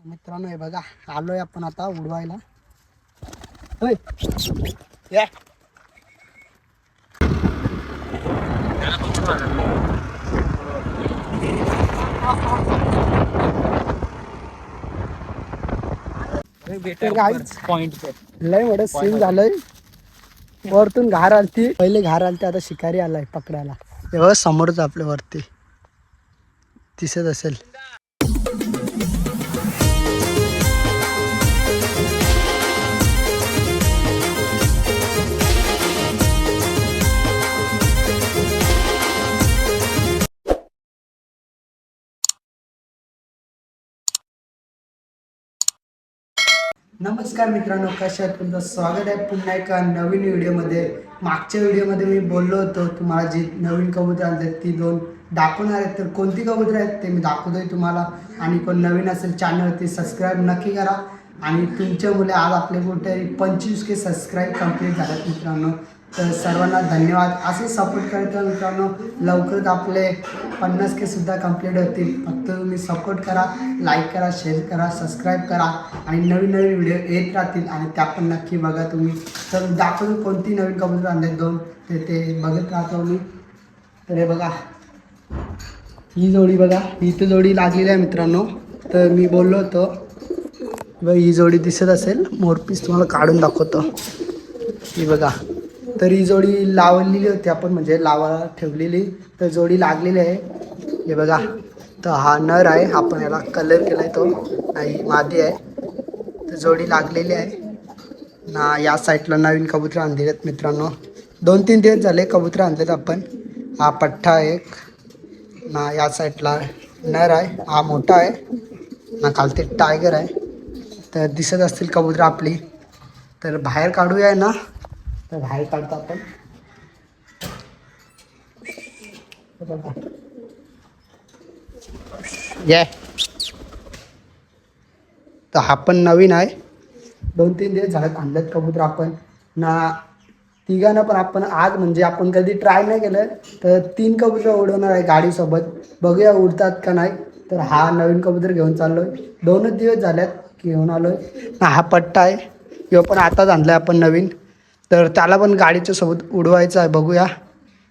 मित्रांनो हे बघा आलोय आपण आता उडवायला. होय या पॉइंट लय मोठं सीन झालंय. वरतून घार आलती, पहिले घार आलती, आता शिकारी आलाय पकडायला. तेव्हा समोरच आपल्या वरती दिसत असेल. नमस्कार मित्रांनो, कशा आहेत? तुमचं स्वागत आहे पुन्हा एका नवीन व्हिडिओमध्ये. मागच्या व्हिडिओमध्ये मी बोललो होतो तुम्हाला जी नवीन कबूतर आणतात ती 2 दाखवणार आहेत. तर कोणती कबूतर आहेत ते मी दाखवतोय तुम्हाला. आणि कोण नवीन असेल चॅनलवरती सबस्क्राईब नक्की करा. आणि तुमच्यामुळे आज आपले कुठेतरी 25K सबस्क्राईब कंप्लीट झाल्यात मित्रांनो. तर सर्वांना धन्यवाद. असे सपोर्ट करता मित्रांनो. लवकरच आपले 50K सुद्धा कंप्लीट होतील. फक्त तुम्ही सपोर्ट करा, लाईक करा, शेअर करा, सबस्क्राईब करा. आणि नवीन नवीन व्हिडिओ येत राहतील आणि त्या पण नक्की बघा तुम्ही. तर दाखवून कोणती नवीन कबूतर आणले 2 ते बघत राहतो मी. तर हे बघा ही जोडी बघा, ही तर जोडी लागलेली आहे मित्रांनो. तर मी बोललो होतो बघ ही जोडी दिसत असेल, मोरपीस तुम्हाला काढून दाखवतो. ही बघा, तर ही जोडी लावलेली होती आपण, म्हणजे लावायला ठेवलेली. तर जोडी लागलेली आहे हे बघा. तर हा नर आहे, आपण याला कलर केला आहे, तो नाही मादी आहे. तर जोडी लागलेली आहे ना. या साईडला नवीन कबूतर आणलेले आहेत मित्रांनो. 2-3 दिवस झाले कबूतर आणलेत आपण. हा पठ्ठा एक ना, या साईडला नर आहे, हा मोठा आहे ना, खालती टायगर आहे. तर दिसत असतील कबूतर आपली. तर बाहेर काढूया ना. तर बाहेर काढतो आपण. ये तर हा पण नवीन आहे. 2-3 दिवस झालेत आणल्यात कबूतर आपण ना. तिघांना पण आपण आज म्हणजे आपण कधी ट्राय नाही केलं. तर 3 कबूतर उडवणार आहे गाडीसोबत. बघूया उडतात का नाही. तर हा नवीन कबूतर घेऊन चाललोय. 2च दिवस झाल्यात घेऊन आलोय. हा पट्टा आहे, ह्यो पण आताच आणलाय आपण नवीन. तर त्याला पण गाडीच्या सोबत उडवायचं आहे. बघूया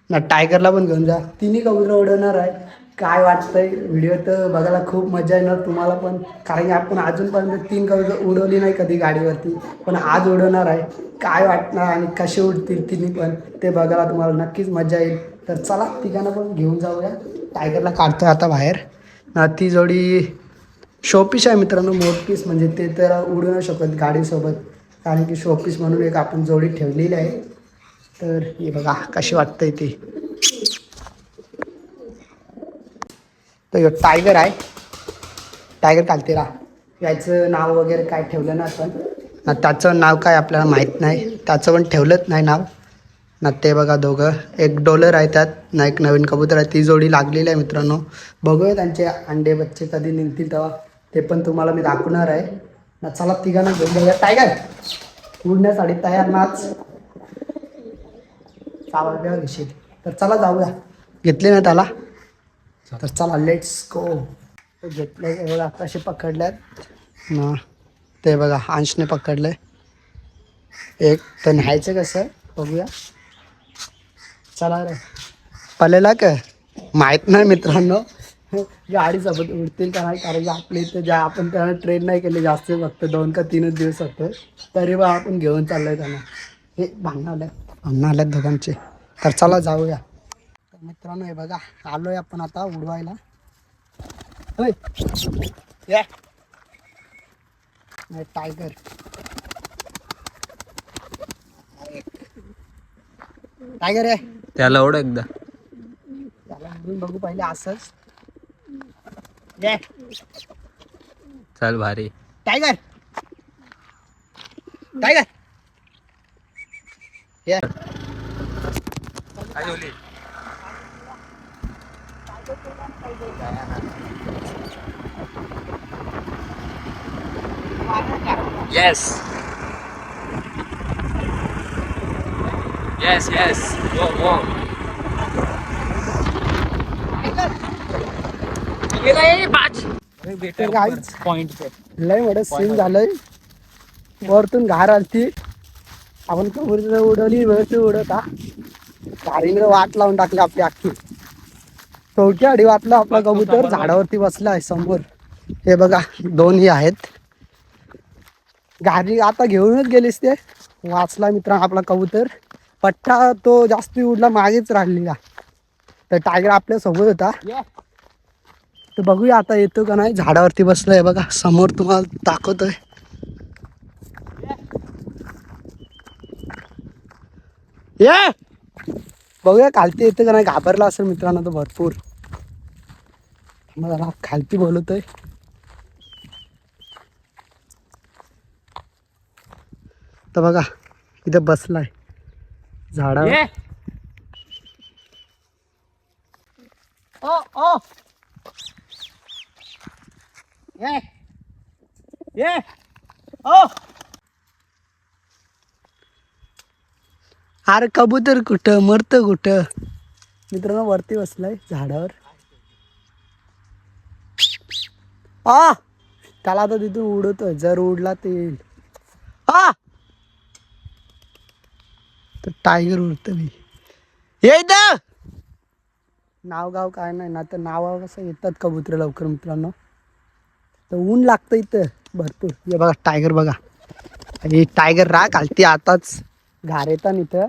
ना. टायगरला पण घेऊन जा. 3 कबूतर उडवणार आहे. काय वाटतंय, व्हिडिओ तर बघायला खूप मजा येणार तुम्हाला पण. कारण की आपण अजूनपर्यंत 3 कबूतर उडवली नाही कधी गाडीवरती, पण आज उडवणार आहे. काय वाटणार आणि कसे उडतील तिन्ही पण ते बघायला तुम्हाला नक्कीच मजा येईल. तर चला तिघांना पण घेऊन जाऊया. टायगरला काढतोय आता बाहेर ना. ती जोडी शोपीस आहे मित्रांनो, मोरपीस. म्हणजे ते तर उडू नाही शकत गाडीसोबत, कारण की शोपीस म्हणून एक आपण जोडी ठेवलेली आहे. तर हे बघा कशी वाटतंय ती. तर टायगर आहे, टायगर कालतेरा. याचं नाव वगैरे काय ठेवलं ना आपण ना. त्याचं नाव काय आपल्याला माहीत नाही, त्याचं पण ठेवलंच नाही नाव ना. ते बघा दोघं, एक डॉलर आहे त्यात ना, एक नवीन कबूतर आहे. ती जोडी लागलेली आहे मित्रांनो. बघूया त्यांचे अंडे बच्चे कधी निघतील तेव्हा ते पण तुम्हाला मी दाखवणार आहे ना. चला तिघांना घेऊन जाऊया. टायगर उडण्यासाठी तयार नाच. चावल घेशील तर चला जाऊया. घेतले ना त्याला, तर चला लेट्स गो. घेतले एवढं आताशे पकडल्यात ना. ते बघा अंशने पकडले एक. तर न्यायचं कसं बघूया. चला रे. पलेला का माहीत नाही मित्रांनो, गाडीसोबत उडतील का नाही. कारण की आपल्या इथं ज्या आपण त्यांना ट्रेन नाही केली जास्त, फक्त 2 का 3च दिवस होते. तरी बा आपण घेऊन चाललोय त्यांना. हे भांडणं आल्यात दोघांचे. तर चला जाऊया. तर मित्रांनो हे बघा आलोय आपण आता उडवायला. होय या टायगर. टायगर आहे, त्याला ओढ एकदा. त्याला उडून बघू पहिले असंच. ये चल भारी. टायगर, टायगर ये. Yes. Yes, yes. Go, go. ये तर काहीच पॉइंट लय मोठं सीन झालंय. वरतून घार आलती, आपण कबूतर उडवली, व्यवस्थित उडवता गाडीने वाट लावून टाकली आपली अख्खी. चौथी आडी वाटलं आपला कबूतर झाडावरती बसला आहे समोर. हे बघा दोन्ही आहेत. गाडी आता घेऊनच गेलीस ते वाचला मित्रांनो आपला कबूतर. पट्टा तो जास्त उडला मागेच राहिलेला. तर टायगर आपल्या सोबत होता. तर बघूया आता येतो का नाही. झाडावरती बसलाय बघा समोर, तुम्हाला दाखवतोय. ये बघूया खालती येतं का नाही. घाबरला असेल मित्रांनो तो भरपूर. मला खालती बोलवतोय. तर बघा इथे बसलाय झाडावर. अरे कबूतर कुठं मरतं कुठं. मित्रांनो वरती बसलाय झाडावर. त्याला आता तिथून उडवतोय, जर उडला तर येईल. तर टायगर उडतं मी ये. नाव गाव काय नाही ना, तर नाव कसं येतात कबूतर लवकर मित्रांनो. तर ऊन लागतं इथं भरपूर. हे बघा टायगर बघा. आणि टायगर राग घालती आताच. घार येतात इथं,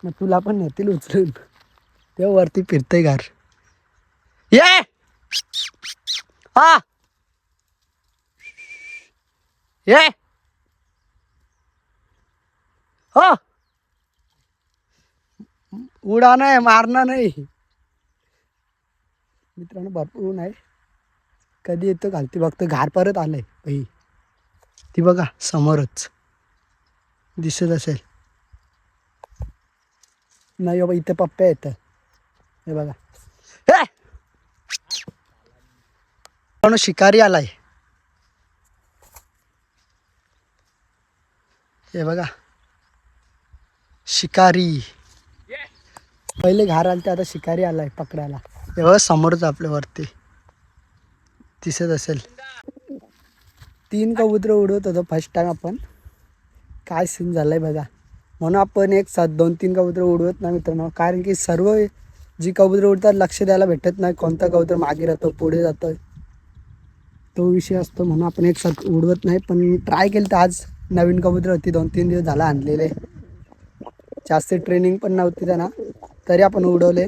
मग तुला पण नेतील उचलून. ते वरती फिरतंय घार. ये ये हो. उडा नाही मारणार नाही मित्रांनो. भरपूर ऊन आहे. कधी येतो घालती बघतो. घार परत आलंय भाई. ती बघा समोरच दिसत असेल. नाही बाबा इथं पप्प्या येतं. हे बघा शिकारी आलाय. हे बघा शिकारी. पहिले घार आलते, आता शिकारी आलाय पकडायला. हे बघा समोरच आपल्या वरती दिसत असेल. 3 कबूतर उडवत होतो फर्स्ट टाइम आपण. काय सीन झालाय बघा. म्हणून आपण एक साथ 2-3 कबूतर उडवत नाही मित्रांनो. कारण की सर्व जी कबूतर उडतात लक्ष द्यायला भेटत नाही. कोणता कबूतर मागे राहतो पुढे जातोय तो विषय असतो. म्हणून आपण एक साथ उडवत नाही. पण ट्राय केलं तर आज नवीन कबूतर होती. 2-3 दिवस झाला आणलेले. जास्त ट्रेनिंग पण नव्हती त्यांना, तरी आपण उडवले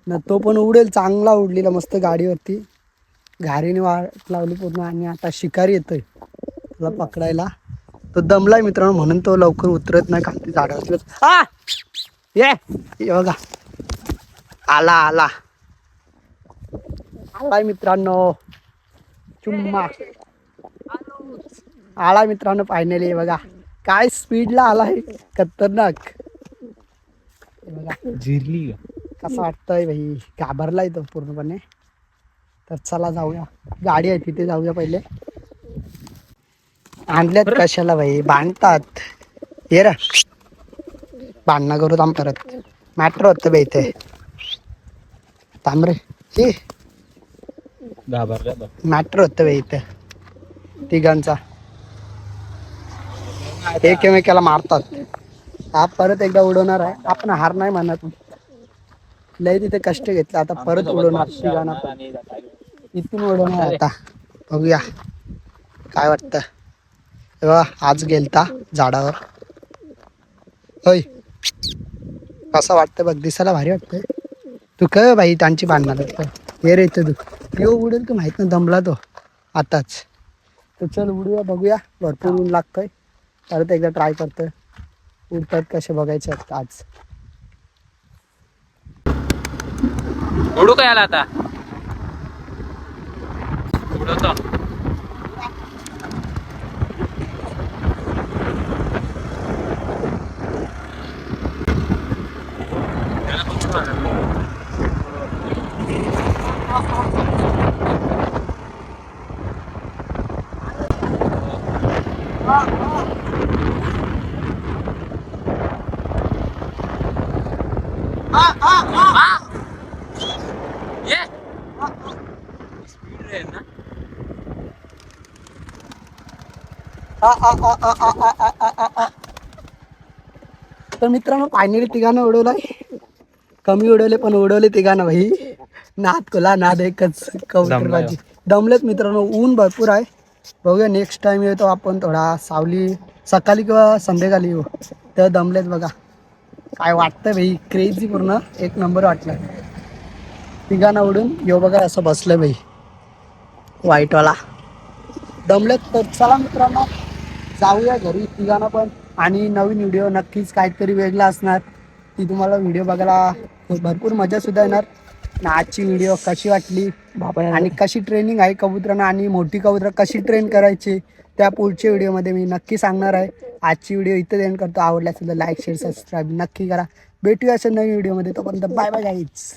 ना. तो पण उडेल चांगला उडलेला मस्त गाडीवरती. घारीने वाट लावली पूर्ण. आणि आता शिकारी येतोय त्याला पकडायला. तो दमलाय मित्रांनो, म्हणून तो लवकर उतरत नाही खाली झाडावरती. ये बघा आला आला आलाय मित्रांनो. चुम्मा आला मित्रांनो फायनली. बघा काय स्पीडला आलाय, खतरनाक. बघा झिरली. कसं वाटतंय भाई. घाबरलाय तो पूर्णपणे. तर चला जाऊया, गाडी आहे तिथे जाऊया. पहिले आणल्यात कशाला भाई, भांडतात. ये रे भांडणं करू थांब. परत मॅटर होतं बे इथे. थांब रे. हे मॅटर होतं बे इथं तिघांचा. एकमेकाला मारतात. हा परत एकदा उडवणार आहे. आपण हार नाही म्हणत. लय तिथे कष्ट घेतले, आता परत उडवणार तिघांना पण. इथून उडवणार आता. बघूया काय वाटतं. तेव्हा आज गेलता झाडावर. होय कसं वाटतं बघ. दिसायला भारी वाटतंय. तू काय भाई त्यांची भांडणार हे रे इथं. तू येऊ उडेल का माहित नाही. दमला तो आताच. तर चल उडूया बघूया. भरपूर ऊन लागतंय. परत एकदा ट्राय करतोय. उडतात कसे बघायचे आज. उडू काय आला आता. उडवतो. तर मित्रांनो फायनली तिघांना उडवलाय. कमी उडवले पण उडवले तिघांना भाई. नाद खुला नाद एकच कबूतरबाजी. दमलेत मित्रांनो, ऊन भरपूर आहे. बघूया नेक्स्ट टाइम येतो आपण थोडा सावली सकाळी किंवा संध्याकाळी येऊ. तर दमलेत बघा. काय वाटतं भाई, क्रेझी पूर्ण एक नंबर वाटलं. तिघांना उडून यो बघा असं बसलं भाई व्हाईटवाला. दमलेत तर चला मित्रांनो जाऊया घरी तिघांना पण. आणि नवीन व्हिडिओ नक्कीच काहीतरी वेगळा असणार. ती तुम्हाला व्हिडिओ बघायला भरपूर मजा सुद्धा येणार. आणि आजची व्हिडिओ कशी वाटली आणि कशी ट्रेनिंग आहे कबुतरांना आणि मोठी कबुतर कशी ट्रेन करायची त्या पुढच्या व्हिडिओमध्ये मी नक्की सांगणार आहे. आजची व्हिडिओ इथे एंड करतो. आवडल्यास सुद्धा लाईक शेअर सबस्क्राईब नक्की करा. भेटूया अशा नवीन व्हिडिओमध्ये. तोपर्यंत बाय बाय गाईज.